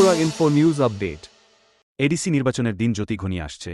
Tripura Info News Update. ADC নির্বাচনের দিন যতই ঘনিয়ে আসছে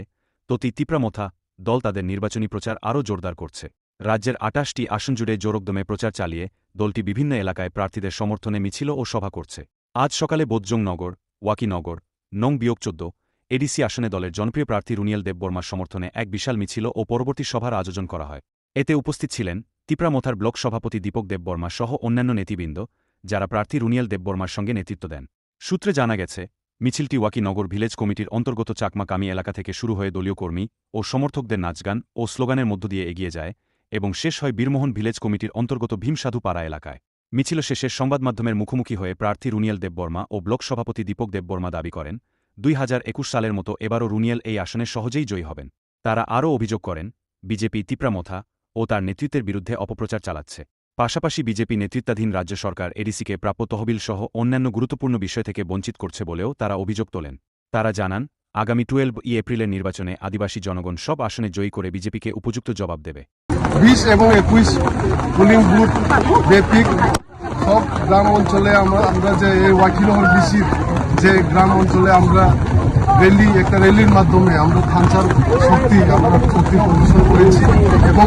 ততই তিপ্রামথা দল তাদের নির্বাচনী প্রচার আরও জোরদার করছে। রাজ্যের ২৮টি আসন জুড়ে জোরকদমে প্রচার চালিয়ে দলটি বিভিন্ন এলাকায় প্রার্থীদের সমর্থনে মিছিল ও সভা করছে। আজ সকালে বোদজং নগর, ওয়াকিনগর, নং বিয়োগ ১৪ এডিসি আসনে দলের জনপ্রিয় প্রার্থী রুনিয়েল দেববর্মার সমর্থনে এক বিশাল মিছিল ও পরবর্তী সভার আয়োজন করা হয়। এতে উপস্থিত ছিলেন তিপ্রামথার ব্লক সভাপতি দীপক দেববর্মা সহ অন্যান্য নেতৃবৃন্দ, যারা প্রার্থী রুনিয়েল দেববর্মার সঙ্গে নেতৃত্ব দেন। সূত্রে জানা গেছে, মিছিলটি ওয়াকিনগর ভিলেজ কমিটির অন্তর্গত চাকমা কামি এলাকা থেকে শুরু হয়ে দলীয় কর্মী ও সমর্থকদের নাচগান ও স্লোগানের মধ্য দিয়ে এগিয়ে যায় এবং শেষ হয় বীরমোহন ভিলেজ কমিটির অন্তর্গত ভীমসাধু পাড়া এলাকায়। মিছিল শেষে সংবাদমাধ্যমের মুখোমুখি হয়ে প্রার্থী রুনিয়েল দেববর্মা ও ব্লক সভাপতি দীপক দেববর্মা দাবি করেন, ২০২১ সালের মতো এবারও রুনিয়েল এই আসনে সহজেই জয়ী হবেন। তারা আরও অভিযোগ করেন, বিজেপি তিপ্রামথা ও তার নেতৃত্বের বিরুদ্ধে অপপ্রচার চালাচ্ছে। পাশাপাশি বিজেপি নেতৃত্বাধীন রাজ্য সরকার এডিসিকে প্রাপ্য তহবিল সহ অন্যান্য গুরুত্বপূর্ণ বিষয় থেকে বঞ্চিত করছে বলেও তারা অভিযোগ তোলেন। তারা জানান, আগামী 12 এপ্রিলের নির্বাচনে আদিবাসী জনগণ সব আসনে জয়ী করে বিজেপিকে উপযুক্ত জবাব দেবে। 20 এবং 21 পোলিং বুথ বেপিক সব গ্রাম অঞ্চলে আমরা যে এই ওয়াকিনগর ডিসির যে গ্রাম অঞ্চলে আমরা একটা র্যালির মাধ্যমে আমরা থানচার শক্তি প্রদর্শন করেছি এবং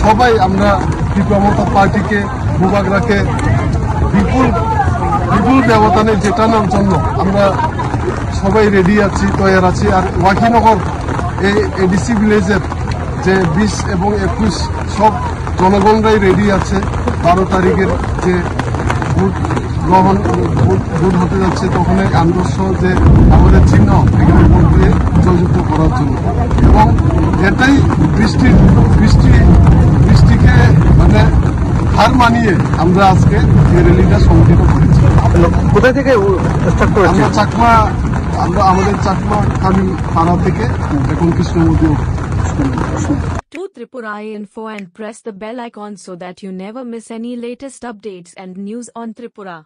সবাই আমরা তিপ্রামথা পার্টিকে ভূভাগরাকে বিপুল ব্যবধানে জেতানোর জন্য আমরা সবাই রেডি আছি, তৈরি আছি। আর ওয়াকিনগর এই এডিসি ভিলেজের যে 20 এবং 21 সব জনগণরাই রেডি আছে 12 তারিখের যে ভোট হতে যাচ্ছে তখন আদর্শ যে আমাদের চিহ্ন এখানে ভোট দিয়ে জয়যুক্ত করার জন্য এবং এটাই বৃষ্টিকে মানে হার মানিয়ে আমরা আজকে এই র্যালিটা সংগঠিত করেছি। কোথায় থেকে স্টার্ট করেছি? আমাদের চাকমা কামি পাড়া থেকে এখন কৃষ্ণমন্দির। To Tripura Info and press the bell icon so that you never miss any latest updates and news on Tripura.